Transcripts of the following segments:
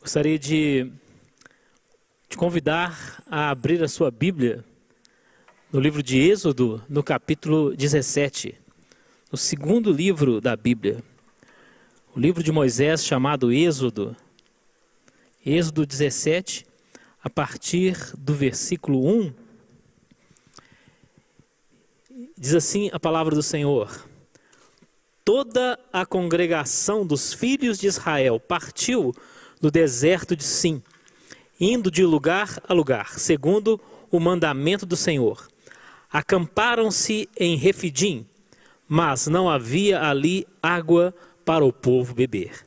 Gostaria de te convidar a abrir a sua Bíblia no livro de Êxodo, no capítulo 17, no segundo livro da Bíblia, o livro de Moisés chamado Êxodo, Êxodo 17, a partir do versículo 1, diz assim a palavra do Senhor: toda a congregação dos filhos de Israel partiu do deserto de Sim, indo de lugar a lugar, segundo o mandamento do Senhor. Acamparam-se em Refidim, mas não havia ali água para o povo beber.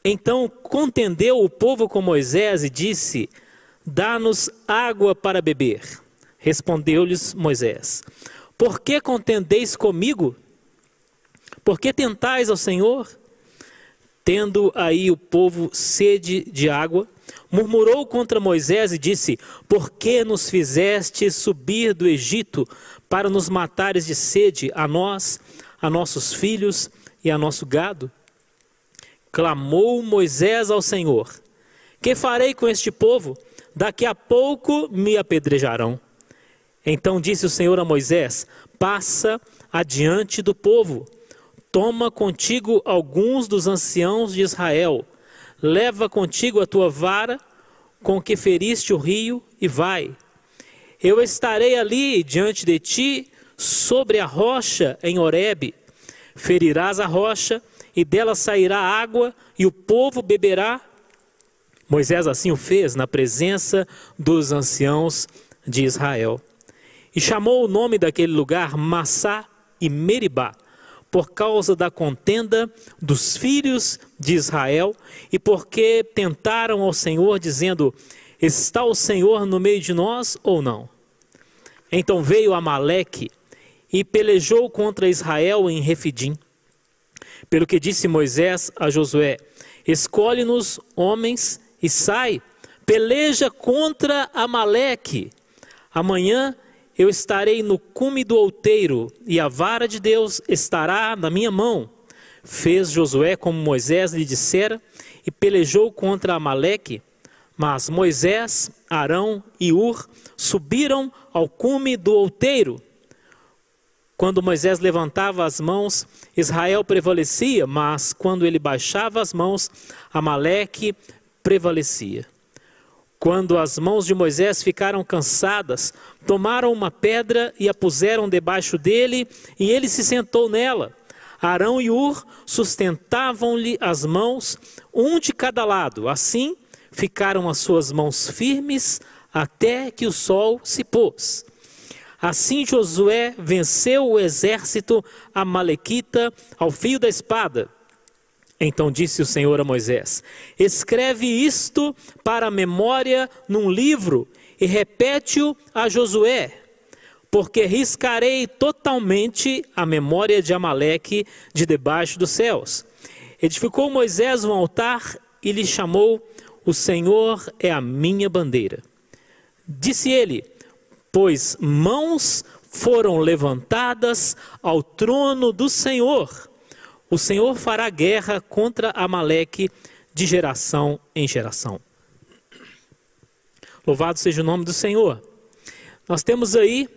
Então contendeu o povo com Moisés e disse: dá-nos água para beber. Respondeu-lhes Moisés: por que contendeis comigo? Por que tentais ao Senhor? Tendo aí o povo sede de água, murmurou contra Moisés e disse: por que nos fizeste subir do Egito para nos matares de sede, a nós, a nossos filhos e a nosso gado? Clamou Moisés ao Senhor: que farei com este povo? Daqui a pouco me apedrejarão. Então disse o Senhor a Moisés: passa adiante do povo. Toma contigo alguns dos anciãos de Israel, leva contigo a tua vara com que feriste o rio e vai. Eu estarei ali diante de ti sobre a rocha em Horebe. Ferirás a rocha e dela sairá água e o povo beberá. Moisés assim o fez na presença dos anciãos de Israel. E chamou o nome daquele lugar Massá e Meribá, por causa da contenda dos filhos de Israel e porque tentaram ao Senhor, dizendo: está o Senhor no meio de nós ou não? Então veio Amaleque e pelejou contra Israel em Refidim. Pelo que disse Moisés a Josué: escolhe-nos homens e sai, peleja contra Amaleque. Amanhã eu estarei no cume do outeiro, e a vara de Deus estará na minha mão. Fez Josué como Moisés lhe dissera, e pelejou contra Amaleque. Mas Moisés, Arão e Ur subiram ao cume do outeiro. Quando Moisés levantava as mãos, Israel prevalecia, mas quando ele baixava as mãos, Amaleque prevalecia. Quando as mãos de Moisés ficaram cansadas, tomaram uma pedra e a puseram debaixo dele, e ele se sentou nela. Arão e Ur sustentavam-lhe as mãos, um de cada lado. Assim ficaram as suas mãos firmes até que o sol se pôs. Assim Josué venceu o exército amalequita ao fio da espada. Então disse o Senhor a Moisés: escreve isto para a memória num livro e repete-o a Josué, porque riscarei totalmente a memória de Amaleque de debaixo dos céus. Edificou Moisés um altar e lhe chamou: o Senhor é a minha bandeira. Disse ele: pois mãos foram levantadas ao trono do Senhor. O Senhor fará guerra contra Amaleque de geração em geração. Louvado seja o nome do Senhor. Nós temos aí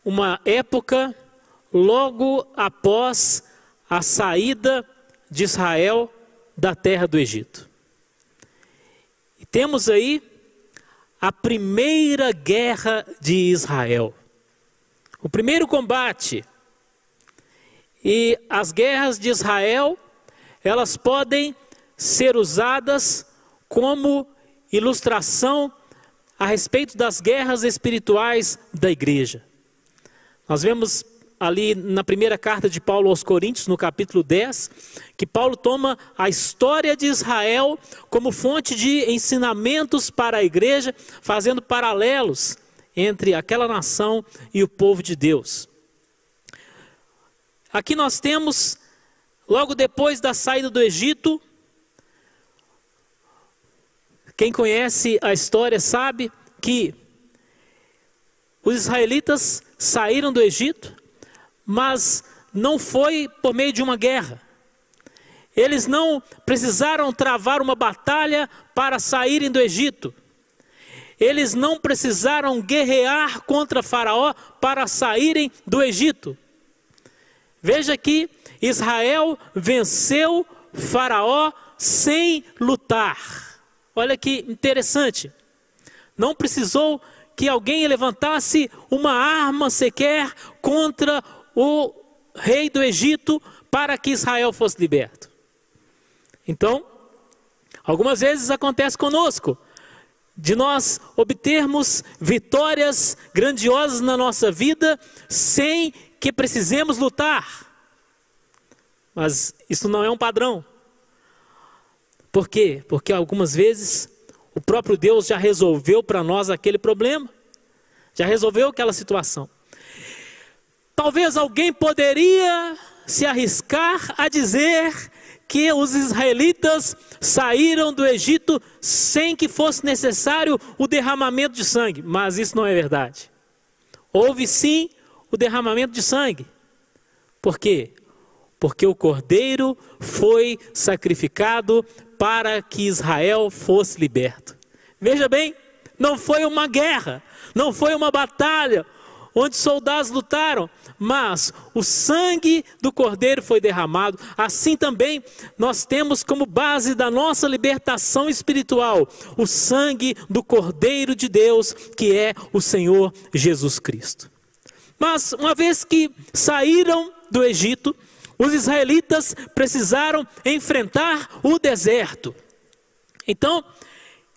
uma época logo após a saída de Israel da terra do Egito. E temos aí a primeira guerra de Israel. O primeiro combate. E as guerras de Israel, elas podem ser usadas como ilustração a respeito das guerras espirituais da igreja. Nós vemos ali na primeira carta de Paulo aos Coríntios, no capítulo 10, que Paulo toma a história de Israel como fonte de ensinamentos para a igreja, fazendo paralelos entre aquela nação e o povo de Deus. Aqui nós temos, logo depois da saída do Egito, quem conhece a história sabe que os israelitas saíram do Egito, mas não foi por meio de uma guerra. Eles não precisaram travar uma batalha para saírem do Egito. Eles não precisaram guerrear contra Faraó para saírem do Egito. Veja que Israel venceu Faraó sem lutar. Olha que interessante. Não precisou que alguém levantasse uma arma sequer contra o rei do Egito para que Israel fosse liberto. Então, algumas vezes acontece conosco, de nós obtermos vitórias grandiosas na nossa vida sem que precisemos lutar. Mas isso não é um padrão. Por quê? Porque algumas vezes o próprio Deus já resolveu para nós aquele problema, já resolveu aquela situação. Talvez alguém poderia se arriscar a dizer que os israelitas saíram do Egito sem que fosse necessário o derramamento de sangue, mas isso não é verdade. Houve sim o derramamento de sangue. Por quê? Porque o cordeiro foi sacrificado para que Israel fosse liberto. Veja bem, não foi uma guerra, não foi uma batalha onde soldados lutaram, mas o sangue do cordeiro foi derramado. Assim também nós temos como base da nossa libertação espiritual o sangue do Cordeiro de Deus, que é o Senhor Jesus Cristo. Mas uma vez que saíram do Egito, os israelitas precisaram enfrentar o deserto. Então,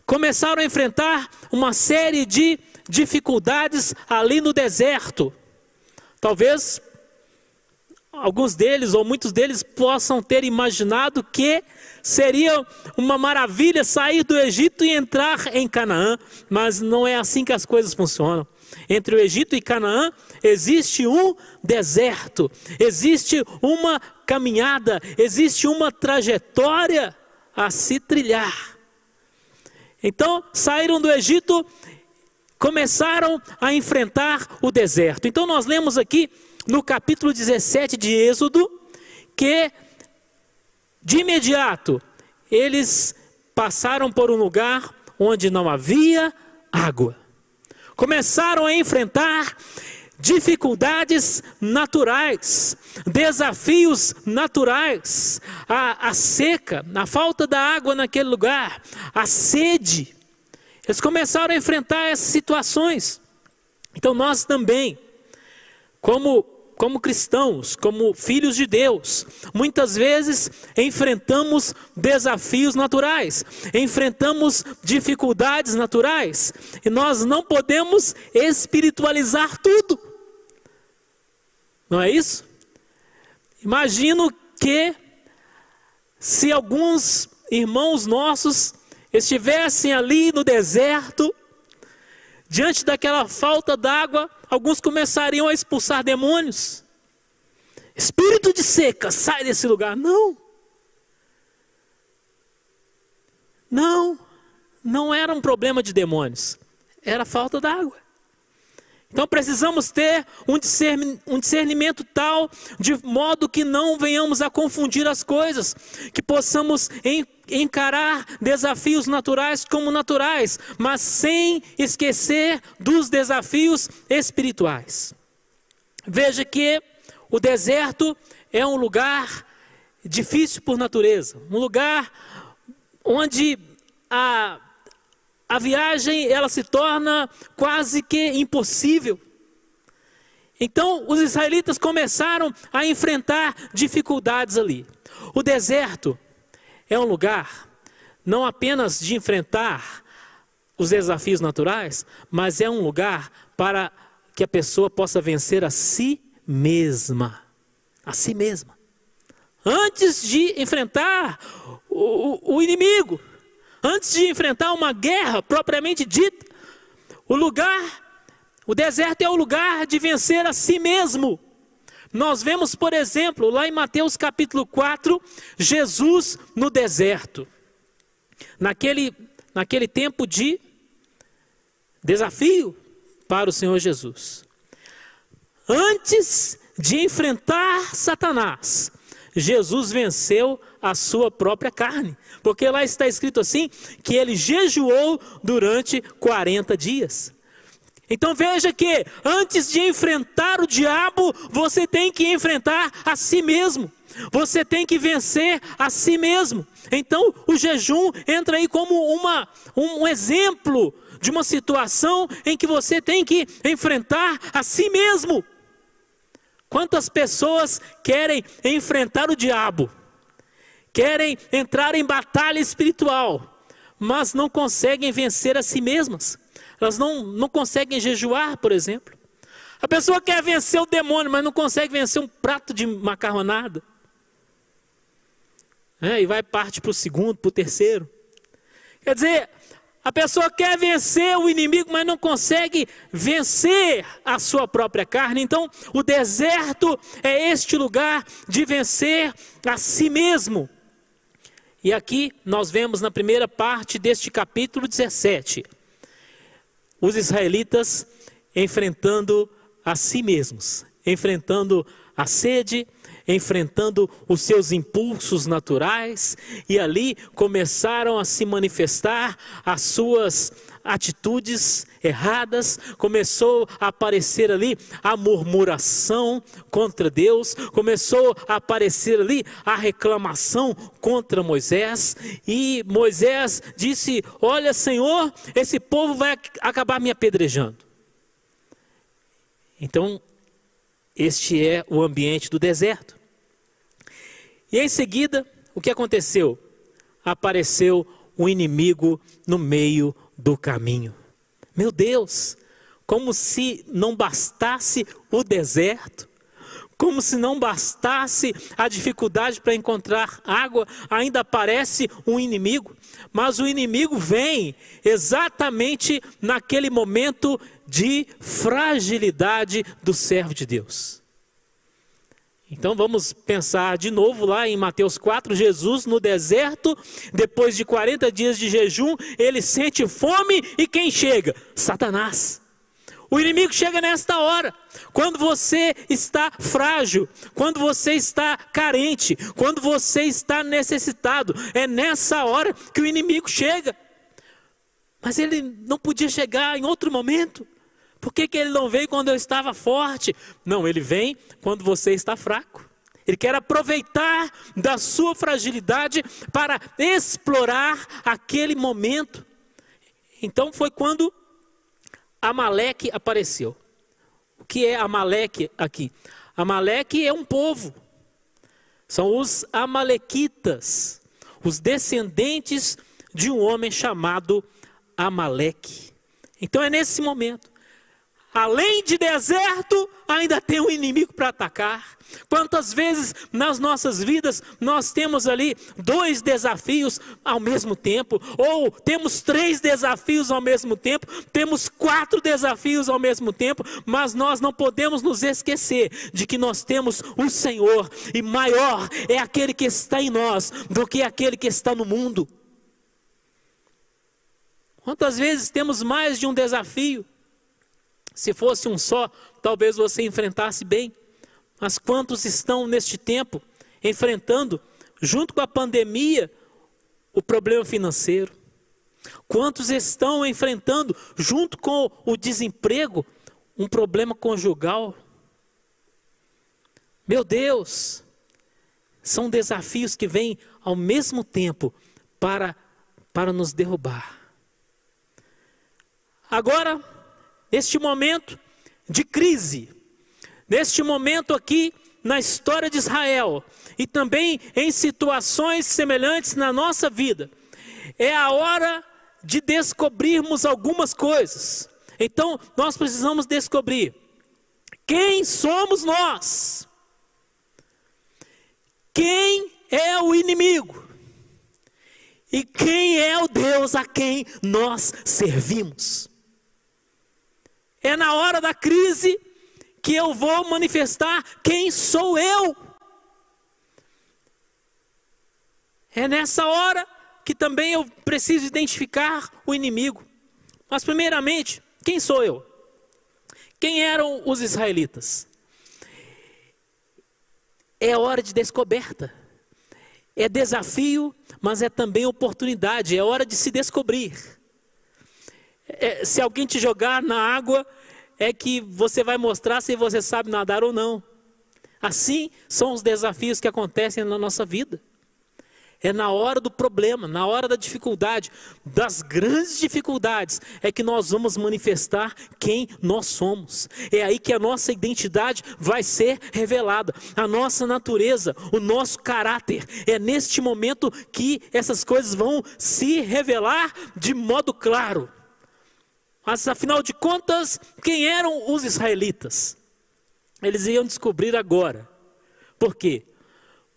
começaram a enfrentar uma série de dificuldades ali no deserto. Talvez alguns deles ou muitos deles possam ter imaginado que seria uma maravilha sair do Egito e entrar em Canaã, mas não é assim que as coisas funcionam. Entre o Egito e Canaã existe um deserto, existe uma caminhada, existe uma trajetória a se trilhar. Então saíram do Egito, começaram a enfrentar o deserto. Então nós lemos aqui no capítulo 17 de Êxodo que de imediato eles passaram por um lugar onde não havia água. Começaram a enfrentar dificuldades naturais, desafios naturais, a seca, a falta da água naquele lugar, a sede. Eles começaram a enfrentar essas situações. Então nós também, como cristãos, como filhos de Deus, muitas vezes enfrentamos desafios naturais, enfrentamos dificuldades naturais, e nós não podemos espiritualizar tudo. Não é isso? Imagino que se alguns irmãos nossos estivessem ali no deserto, diante daquela falta d'água, alguns começariam a expulsar demônios. Espírito de seca, sai desse lugar. Não era um problema de demônios, era falta d'água. Então precisamos ter um discernimento tal, de modo que não venhamos a confundir as coisas, que possamos encarar desafios naturais como naturais, mas sem esquecer dos desafios espirituais. Veja que o deserto é um lugar difícil por natureza, um lugar onde a viagem ela se torna quase que impossível. Então os israelitas começaram a enfrentar dificuldades ali. O deserto é um lugar não apenas de enfrentar os desafios naturais, mas é um lugar para que a pessoa possa vencer a si mesma. A si mesma. Antes de enfrentar o inimigo, antes de enfrentar uma guerra propriamente dita, o deserto é o lugar de vencer a si mesmo. Nós vemos, por exemplo, lá em Mateus capítulo 4, Jesus no deserto. Naquele tempo de desafio para o Senhor Jesus. Antes de enfrentar Satanás, Jesus venceu a sua própria carne. Porque lá está escrito assim, que ele jejuou durante 40 dias. Então veja que antes de enfrentar o diabo, você tem que enfrentar a si mesmo. Você tem que vencer a si mesmo. Então o jejum entra aí como um exemplo de uma situação em que você tem que enfrentar a si mesmo. Quantas pessoas querem enfrentar o diabo? Querem entrar em batalha espiritual, mas não conseguem vencer a si mesmas. Elas não conseguem jejuar, por exemplo. A pessoa quer vencer o demônio, mas não consegue vencer um prato de macarronada. E vai parte para o segundo, para o terceiro. Quer dizer, a pessoa quer vencer o inimigo, mas não consegue vencer a sua própria carne. Então, o deserto é este lugar de vencer a si mesmo. E aqui nós vemos na primeira parte deste capítulo 17, os israelitas enfrentando a si mesmos, enfrentando a sede, enfrentando os seus impulsos naturais, e ali começaram a se manifestar as suas atitudes erradas. Começou a aparecer ali a murmuração contra Deus, começou a aparecer ali a reclamação contra Moisés, e Moisés disse: olha, Senhor, esse povo vai acabar me apedrejando. Então, este é o ambiente do deserto. E em seguida, o que aconteceu? Apareceu um inimigo no meio do caminho. Meu Deus, como se não bastasse o deserto, como se não bastasse a dificuldade para encontrar água, ainda aparece um inimigo. Mas o inimigo vem exatamente naquele momento de fragilidade do servo de Deus. Então vamos pensar de novo lá em Mateus 4, Jesus no deserto, depois de 40 dias de jejum, ele sente fome, e quem chega? Satanás. O inimigo chega nesta hora, quando você está frágil, quando você está carente, quando você está necessitado. É nessa hora que o inimigo chega. Mas ele não podia chegar em outro momento. Por que ele não veio quando eu estava forte? Não, ele vem quando você está fraco. Ele quer aproveitar da sua fragilidade para explorar aquele momento. Então foi quando Amaleque apareceu. O que é Amaleque aqui? Amaleque é um povo. São os amalequitas, os descendentes de um homem chamado Amaleque. Então é nesse momento. Além de deserto, ainda tem um inimigo para atacar. Quantas vezes nas nossas vidas nós temos ali 2 desafios ao mesmo tempo, ou temos 3 desafios ao mesmo tempo, temos 4 desafios ao mesmo tempo, mas nós não podemos nos esquecer de que nós temos o Senhor, e maior é aquele que está em nós do que aquele que está no mundo. Quantas vezes temos mais de um desafio? Se fosse um só, talvez você enfrentasse bem. Mas quantos estão neste tempo enfrentando, junto com a pandemia, o problema financeiro? Quantos estão enfrentando, junto com o desemprego, um problema conjugal? Meu Deus, são desafios que vêm ao mesmo tempo para nos derrubar. Agora, neste momento de crise, neste momento aqui na história de Israel, e também em situações semelhantes na nossa vida, é a hora de descobrirmos algumas coisas. Então nós precisamos descobrir quem somos nós, quem é o inimigo e quem é o Deus a quem nós servimos. É na hora da crise que eu vou manifestar quem sou eu. É nessa hora que também eu preciso identificar o inimigo. Mas primeiramente, quem sou eu? Quem eram os israelitas? é hora de descoberta. É desafio, mas é também oportunidade. É hora de se descobrir. Se alguém te jogar na água, é que você vai mostrar se você sabe nadar ou não. Assim são os desafios que acontecem na nossa vida. É na hora do problema, na hora da dificuldade, das grandes dificuldades, é que nós vamos manifestar quem nós somos. É aí que a nossa identidade vai ser revelada, a nossa natureza, o nosso caráter. É neste momento que essas coisas vão se revelar de modo claro. Mas afinal de contas, quem eram os israelitas? Eles iam descobrir agora. Por quê?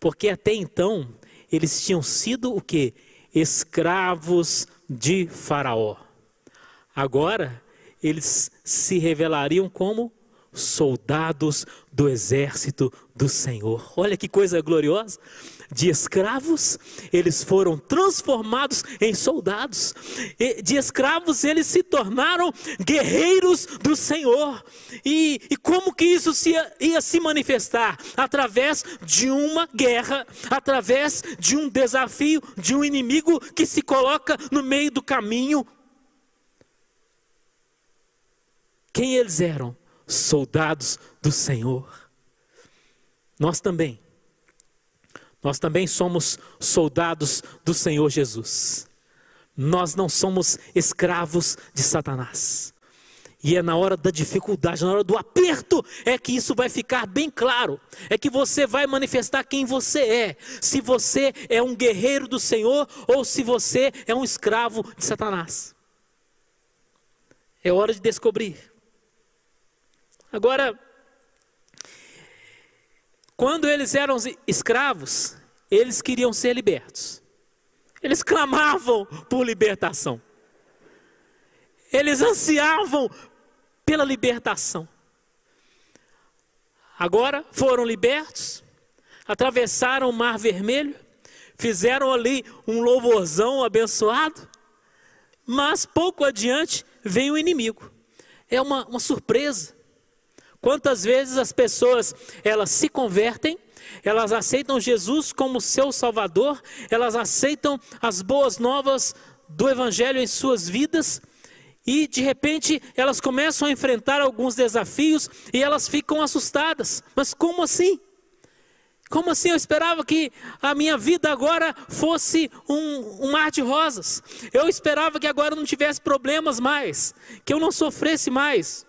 Porque até então eles tinham sido o quê? Escravos de Faraó. Agora, eles se revelariam como soldados do exército do Senhor. Olha que coisa gloriosa. De escravos, eles foram transformados em soldados. De escravos, eles se tornaram guerreiros do Senhor. E como que isso ia se manifestar? Através de uma guerra, através de um desafio, de um inimigo que se coloca no meio do caminho. Quem eles eram? Soldados do Senhor. Nós também somos soldados do Senhor Jesus. Nós não somos escravos de Satanás. E é na hora da dificuldade, na hora do aperto, é que isso vai ficar bem claro. É que você vai manifestar quem você é. Se você é um guerreiro do Senhor ou se você é um escravo de Satanás. É hora de descobrir. Agora, quando eles eram escravos, eles queriam ser libertos. Eles clamavam por libertação. Eles ansiavam pela libertação. Agora foram libertos, atravessaram o Mar Vermelho, fizeram ali um louvorzão abençoado, mas pouco adiante vem o inimigo. É uma surpresa. Quantas vezes as pessoas, elas se convertem, elas aceitam Jesus como seu Salvador, elas aceitam as boas novas do Evangelho em suas vidas, e de repente elas começam a enfrentar alguns desafios e elas ficam assustadas. Mas como assim? Como assim? Eu esperava que a minha vida agora fosse um mar de rosas. Eu esperava que agora não tivesse problemas mais, que eu não sofresse mais.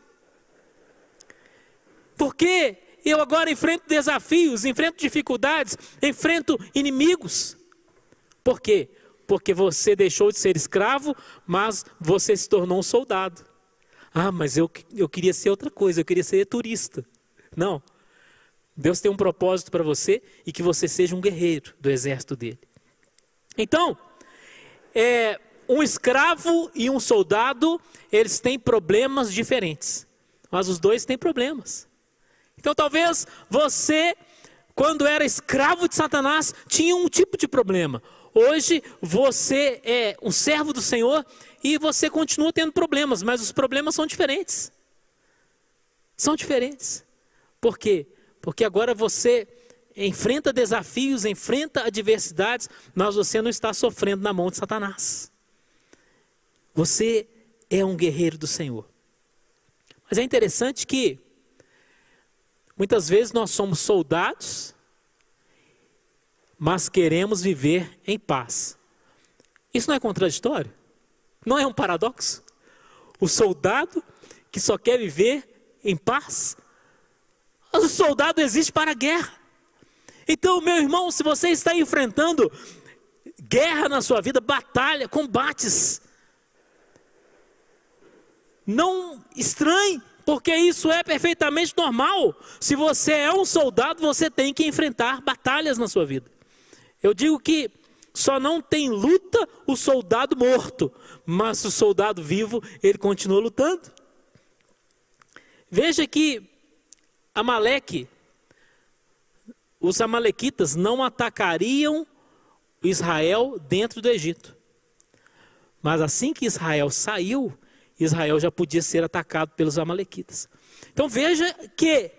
Porque eu agora enfrento desafios, enfrento dificuldades, enfrento inimigos. Por quê? Porque você deixou de ser escravo, mas você se tornou um soldado. Ah, mas eu queria ser outra coisa, eu queria ser turista. Não. Deus tem um propósito para você e que você seja um guerreiro do exército dele. Então, um escravo e um soldado, eles têm problemas diferentes. Mas os dois têm problemas. Então talvez você, quando era escravo de Satanás, tinha um tipo de problema. Hoje você é um servo do Senhor e você continua tendo problemas, mas os problemas são diferentes. São diferentes. Por quê? Porque agora você enfrenta desafios, enfrenta adversidades, mas você não está sofrendo na mão de Satanás. Você é um guerreiro do Senhor. Mas é interessante que muitas vezes nós somos soldados, mas queremos viver em paz. Isso não é contraditório? Não é um paradoxo? O soldado que só quer viver em paz, mas o soldado existe para a guerra. Então, meu irmão, se você está enfrentando guerra na sua vida, batalha, combates, não estranhe. Porque isso é perfeitamente normal. Se você é um soldado, você tem que enfrentar batalhas na sua vida. Eu digo que só não tem luta o soldado morto, mas o soldado vivo, ele continua lutando. Veja que Amaleque, os amalequitas não atacariam Israel dentro do Egito. Mas assim que Israel saiu, Israel já podia ser atacado pelos amalequitas. Então veja que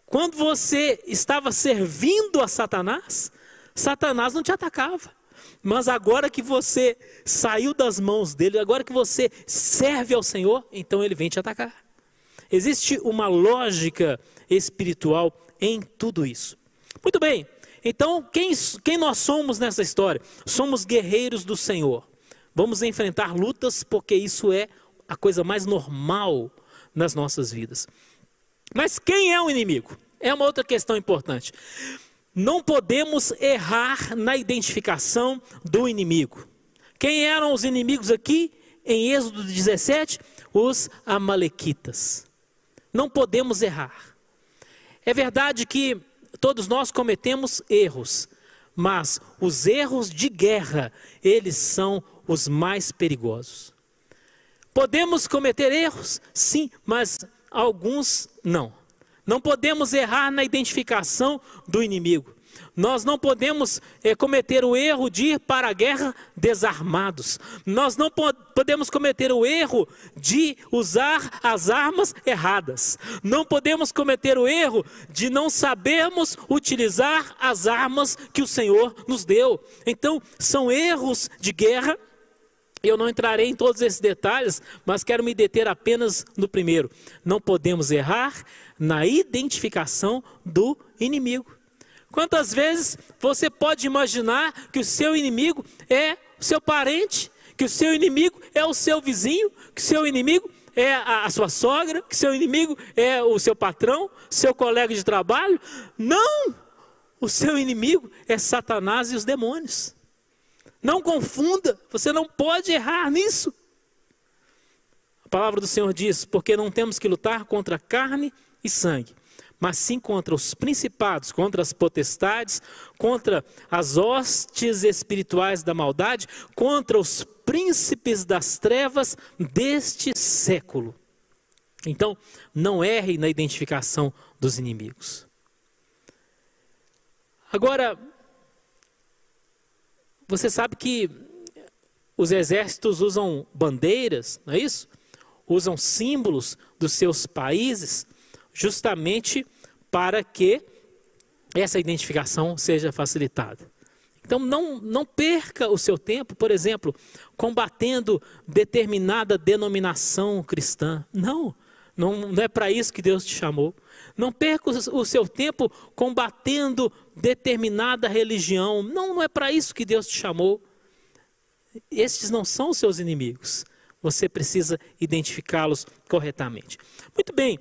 Quando você estava servindo a Satanás, Satanás não te atacava. Mas agora que você saiu das mãos dele, agora que você serve ao Senhor, então ele vem te atacar. Existe uma lógica espiritual em tudo isso. Muito bem, então quem nós somos nessa história? Somos guerreiros do Senhor. Vamos enfrentar lutas porque isso é a coisa mais normal nas nossas vidas. Mas quem é o inimigo? É uma outra questão importante. Não podemos errar na identificação do inimigo. Quem eram os inimigos aqui em Êxodo 17? Os amalequitas. Não podemos errar. É verdade que todos nós cometemos erros, mas os erros de guerra, eles são os mais perigosos. Podemos cometer erros? Sim, mas alguns não. Não podemos errar na identificação do inimigo. Nós não podemos cometer o erro de ir para a guerra desarmados. Nós não podemos cometer o erro de usar as armas erradas. Não podemos cometer o erro de não sabermos utilizar as armas que o Senhor nos deu. Então, são erros de guerra. Eu não entrarei em todos esses detalhes, mas quero me deter apenas no primeiro. Não podemos errar na identificação do inimigo. Quantas vezes você pode imaginar que o seu inimigo é o seu parente, que o seu inimigo é o seu vizinho, que o seu inimigo é a sua sogra, que o seu inimigo é o seu patrão, seu colega de trabalho? Não! O seu inimigo é Satanás e os demônios. Não confunda, você não pode errar nisso. A palavra do Senhor diz, porque não temos que lutar contra carne e sangue, mas sim contra os principados, contra as potestades, contra as hostes espirituais da maldade, contra os príncipes das trevas deste século. Então, não erre na identificação dos inimigos. Agora, você sabe que os exércitos usam bandeiras, não é isso? Usam símbolos dos seus países, justamente para que essa identificação seja facilitada. Então não perca o seu tempo, por exemplo, combatendo determinada denominação cristã. Não é para isso que Deus te chamou. Não perca o seu tempo combatendo determinada religião. Não é para isso que Deus te chamou. Estes não são os seus inimigos. Você precisa identificá-los corretamente. Muito bem.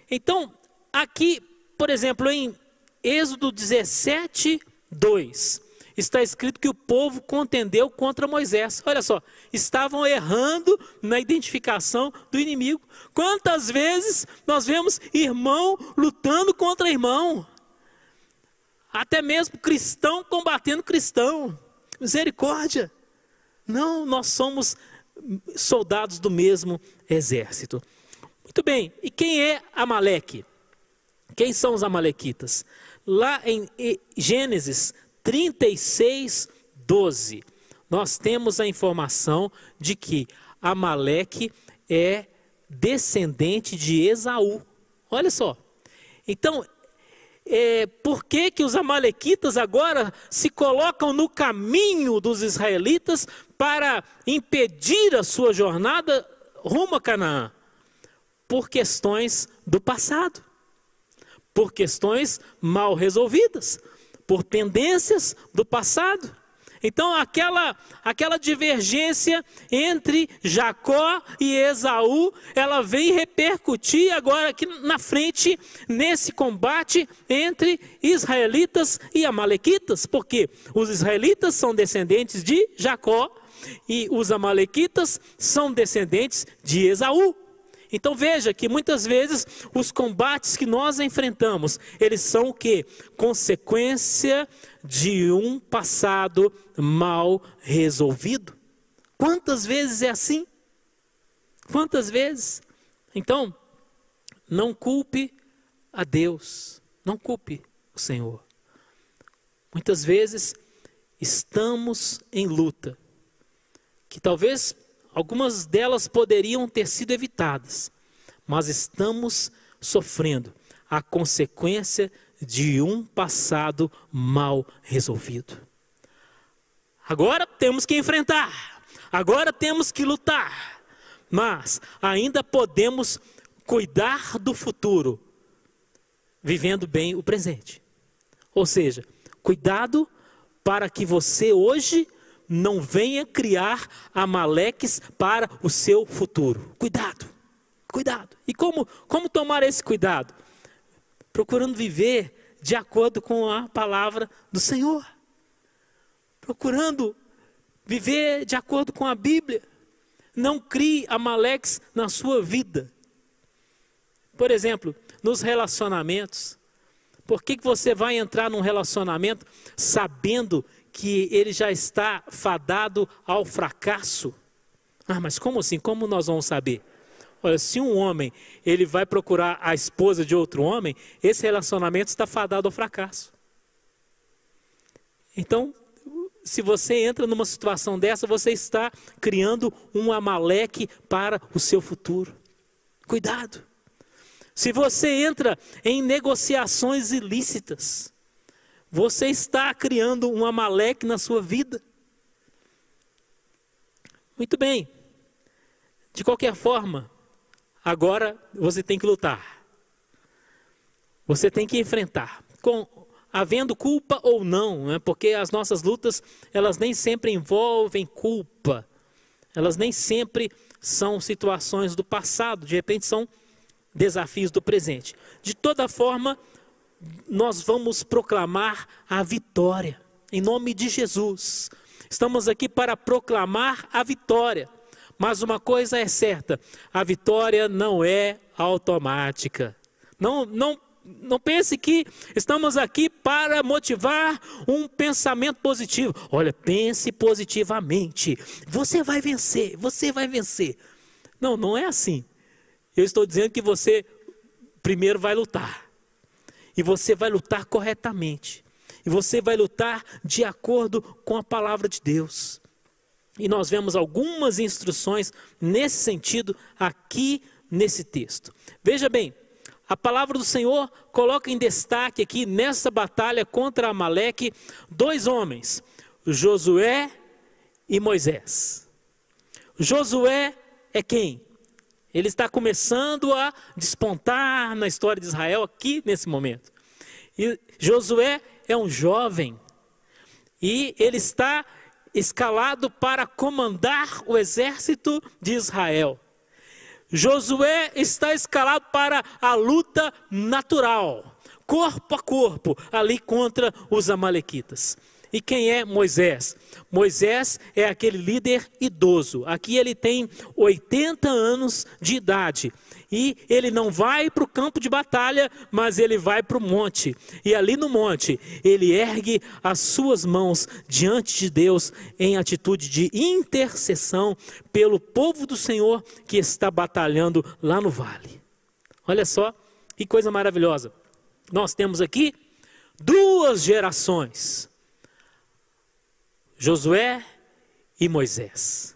Então, aqui, por exemplo, em Êxodo 17, 2, está escrito que o povo contendeu contra Moisés. Olha só, estavam errando na identificação do inimigo. Quantas vezes nós vemos irmão lutando contra irmão? Até mesmo cristão combatendo cristão. Misericórdia. Não, nós somos soldados do mesmo exército. Muito bem, e quem é Amaleque? Quem são os amalequitas? Lá em Gênesis 36, 12, nós temos a informação de que Amaleque é descendente de Esaú. Olha só. Então, por que os amalequitas agora se colocam no caminho dos israelitas para impedir a sua jornada rumo a Canaã? Por questões do passado, por questões mal resolvidas, por pendências do passado. Então aquela divergência entre Jacó e Esaú, ela vem repercutir agora aqui na frente, nesse combate entre israelitas e amalequitas, porque os israelitas são descendentes de Jacó e os amalequitas são descendentes de Esaú. Então veja que muitas vezes os combates que nós enfrentamos, eles são o quê? Consequência de um passado mal resolvido. Quantas vezes é assim? Quantas vezes? Então, não culpe a Deus, não culpe o Senhor. Muitas vezes estamos em luta, que talvez algumas delas poderiam ter sido evitadas, mas estamos sofrendo. a consequência de um passado mal resolvido. Agora temos que enfrentar, agora temos que lutar, mas ainda podemos cuidar do futuro, vivendo bem o presente. Ou seja, cuidado para que você hoje não venha criar Amaleques para o seu futuro. Cuidado, cuidado. E como tomar esse cuidado? Procurando viver de acordo com a palavra do Senhor. Procurando viver de acordo com a Bíblia. Não crie Amaleques na sua vida. Por exemplo, nos relacionamentos. Por que você vai entrar num relacionamento sabendo que ele já está fadado ao fracasso? Ah, mas como assim? Como nós vamos saber? Olha, se um homem ele vai procurar a esposa de outro homem, esse relacionamento está fadado ao fracasso. Então, se você entra numa situação dessa, você está criando um Amaleque para o seu futuro. Cuidado. Se você entra em negociações ilícitas, você está criando um Amaleque na sua vida. Muito bem. De qualquer forma, agora você tem que lutar. Você tem que enfrentar. Havendo culpa ou não, né? Porque as nossas lutas, elas nem sempre envolvem culpa. Elas nem sempre são situações do passado. De repente são desafios do presente. De toda forma, nós vamos proclamar a vitória, em nome de Jesus. Estamos aqui para proclamar a vitória, mas uma coisa é certa, a vitória não é automática. Não pense que estamos aqui para motivar um pensamento positivo. Olha, pense positivamente, você vai vencer, você vai vencer. Não, não é assim. Eu estou dizendo que você primeiro vai lutar. E você vai lutar corretamente. E você vai lutar de acordo com a palavra de Deus. E nós vemos algumas instruções nesse sentido aqui nesse texto. Veja bem, a palavra do Senhor coloca em destaque aqui nessa batalha contra Amaleque 2 homens, Josué e Moisés. Josué é quem? Ele está começando a despontar na história de Israel aqui nesse momento. E Josué é um jovem e ele está escalado para comandar o exército de Israel. Josué está escalado para a luta natural, corpo a corpo, ali contra os amalequitas. E quem é Moisés? Moisés é aquele líder idoso. Aqui ele tem 80 anos de idade. E ele não vai para o campo de batalha, mas ele vai para o monte. E ali no monte, ele ergue as suas mãos diante de Deus em atitude de intercessão pelo povo do Senhor que está batalhando lá no vale. Olha só, que coisa maravilhosa. Nós temos aqui 2 gerações. Josué e Moisés.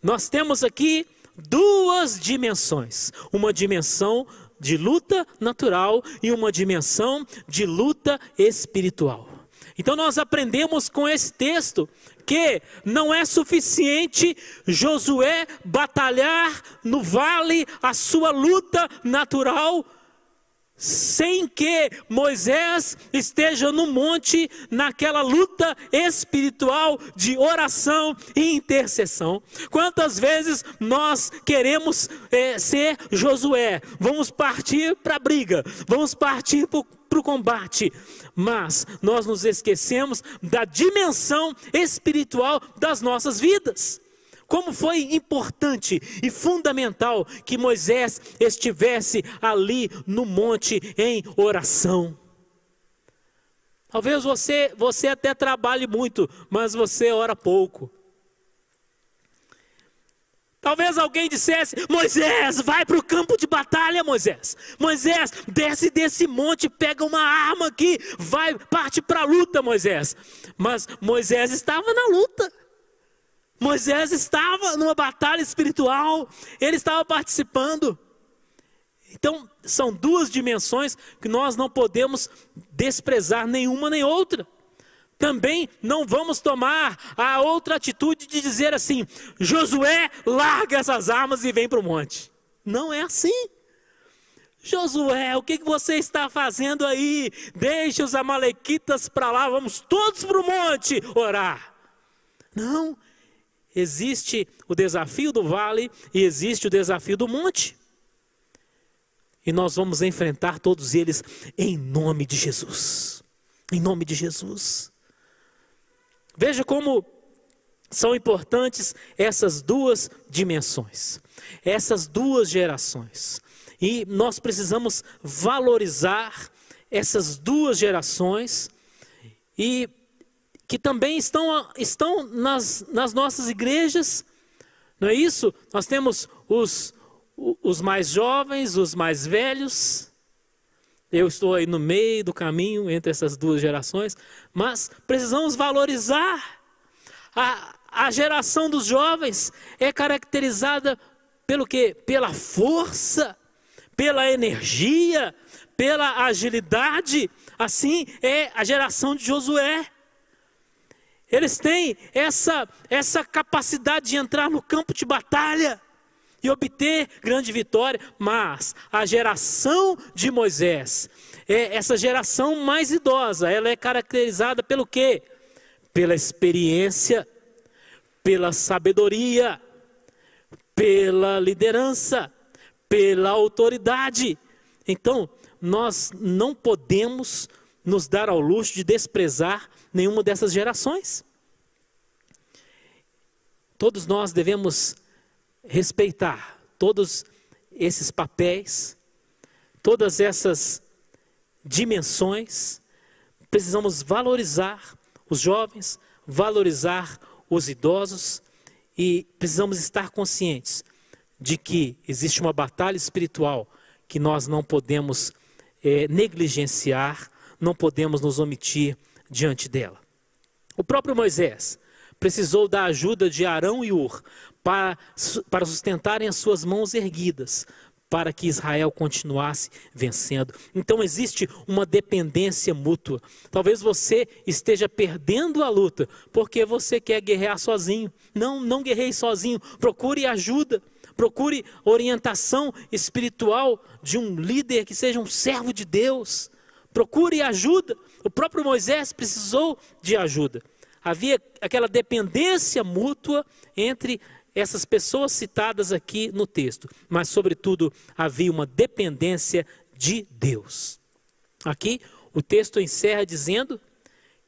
Nós temos aqui 2 dimensões. Uma dimensão de luta natural e uma dimensão de luta espiritual. Então nós aprendemos com esse texto que não é suficiente Josué batalhar no vale a sua luta natural sem que Moisés esteja no monte, naquela luta espiritual de oração e intercessão. Quantas vezes nós queremos ser Josué? Vamos partir para a briga, vamos partir para o combate, mas nós nos esquecemos da dimensão espiritual das nossas vidas. Como foi importante e fundamental que Moisés estivesse ali no monte em oração. Talvez você até trabalhe muito, mas você ora pouco. Talvez alguém dissesse: Moisés, vai para o campo de batalha, Moisés. Moisés, desce desse monte, pega uma arma aqui, parte para a luta, Moisés. Mas Moisés estava na luta. Moisés estava numa batalha espiritual, ele estava participando. Então, são duas dimensões que nós não podemos desprezar nenhuma nem outra. Também não vamos tomar a outra atitude de dizer assim: Josué, larga essas armas e vem para o monte. Não é assim. Josué, o que você está fazendo aí? Deixa os amalequitas para lá, vamos todos para o monte orar. Não, existe o desafio do vale e existe o desafio do monte. E nós vamos enfrentar todos eles em nome de Jesus. Em nome de Jesus. Veja como são importantes essas duas dimensões, essas duas gerações. E nós precisamos valorizar essas duas gerações e que também estão nas nossas igrejas, não é isso? Nós temos os mais jovens, os mais velhos. Eu estou aí no meio do caminho entre essas duas gerações, mas precisamos valorizar. A geração dos jovens é caracterizada pelo quê? Pela força, pela energia, pela agilidade. Assim é a geração de Josué. Eles têm essa capacidade de entrar no campo de batalha e obter grande vitória. Mas a geração de Moisés, essa geração mais idosa, ela é caracterizada pelo quê? Pela experiência, pela sabedoria, pela liderança, pela autoridade. Então, nós não podemos nos dar ao luxo de desprezar nenhuma dessas gerações. Todos nós devemos respeitar todos esses papéis, todas essas dimensões. Precisamos valorizar os jovens, valorizar os idosos e precisamos estar conscientes de que existe uma batalha espiritual que nós não podemos negligenciar, não podemos nos omitir diante dela. O próprio Moisés precisou da ajuda de Arão e Hur para sustentarem as suas mãos erguidas, para que Israel continuasse vencendo. Então existe uma dependência mútua. Talvez você esteja perdendo a luta porque você quer guerrear sozinho. Não guerreie sozinho, procure ajuda, procure orientação espiritual de um líder que seja um servo de Deus. Procure ajuda. O próprio Moisés precisou de ajuda. Havia aquela dependência mútua entre essas pessoas citadas aqui no texto, mas sobretudo havia uma dependência de Deus. Aqui o texto encerra dizendo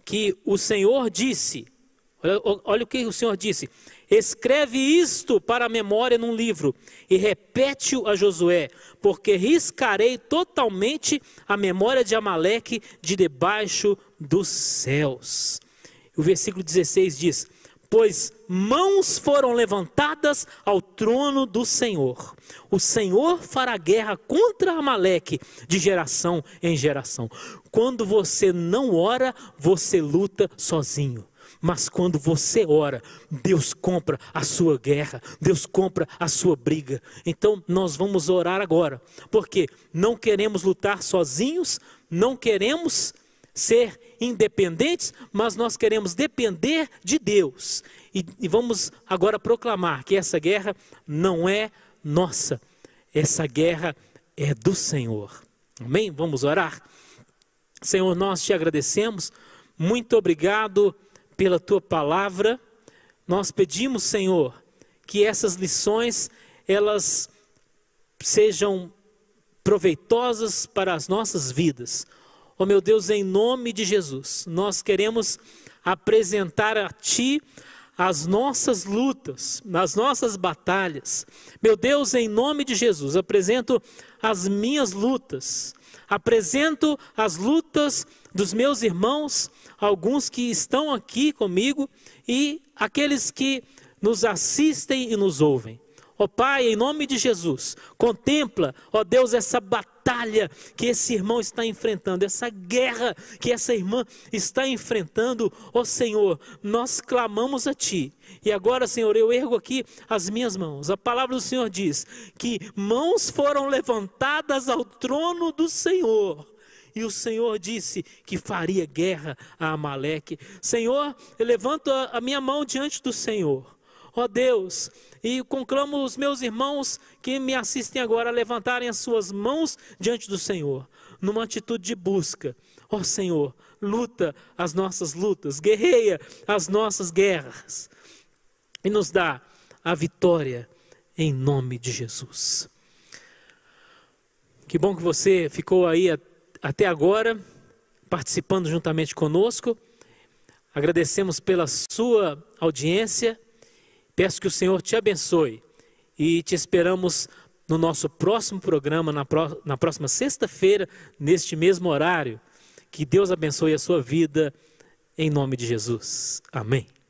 que o Senhor disse, olha o que o Senhor disse: escreve isto para a memória num livro e repete-o a Josué, porque riscarei totalmente a memória de Amaleque de debaixo dos céus. O versículo 16 diz: pois mãos foram levantadas ao trono do Senhor. O Senhor fará guerra contra Amaleque de geração em geração. Quando você não ora, você luta sozinho. Mas quando você ora, Deus compra a sua guerra, Deus compra a sua briga. Então nós vamos orar agora, porque não queremos lutar sozinhos, não queremos ser independentes, mas nós queremos depender de Deus. E vamos agora proclamar que essa guerra não é nossa, essa guerra é do Senhor. Amém? Vamos orar? Senhor, nós te agradecemos, muito obrigado pela tua palavra. Nós pedimos, Senhor, que essas lições, elas sejam proveitosas para as nossas vidas. Oh meu Deus, em nome de Jesus, nós queremos apresentar a Ti as nossas lutas, as nossas batalhas. Meu Deus, em nome de Jesus, apresento as minhas lutas, apresento as lutas dos meus irmãos, alguns que estão aqui comigo e aqueles que nos assistem e nos ouvem. Ó Pai, em nome de Jesus, contempla, ó Deus, essa batalha batalha que esse irmão está enfrentando, essa guerra que essa irmã está enfrentando, ó Senhor, nós clamamos a Ti. E agora, Senhor, eu ergo aqui as minhas mãos. A palavra do Senhor diz que mãos foram levantadas ao trono do Senhor. E o Senhor disse que faria guerra a Amaleque. Senhor, eu levanto a minha mão diante do Senhor. Ó Deus, e conclamo os meus irmãos que me assistem agora a levantarem as suas mãos diante do Senhor, numa atitude de busca. Ó Senhor, luta as nossas lutas, guerreia as nossas guerras e nos dá a vitória em nome de Jesus. Que bom que você ficou aí até agora, participando juntamente conosco. Agradecemos pela sua audiência. Peço que o Senhor te abençoe e te esperamos no nosso próximo programa, na próxima sexta-feira, neste mesmo horário. Que Deus abençoe a sua vida, em nome de Jesus. Amém.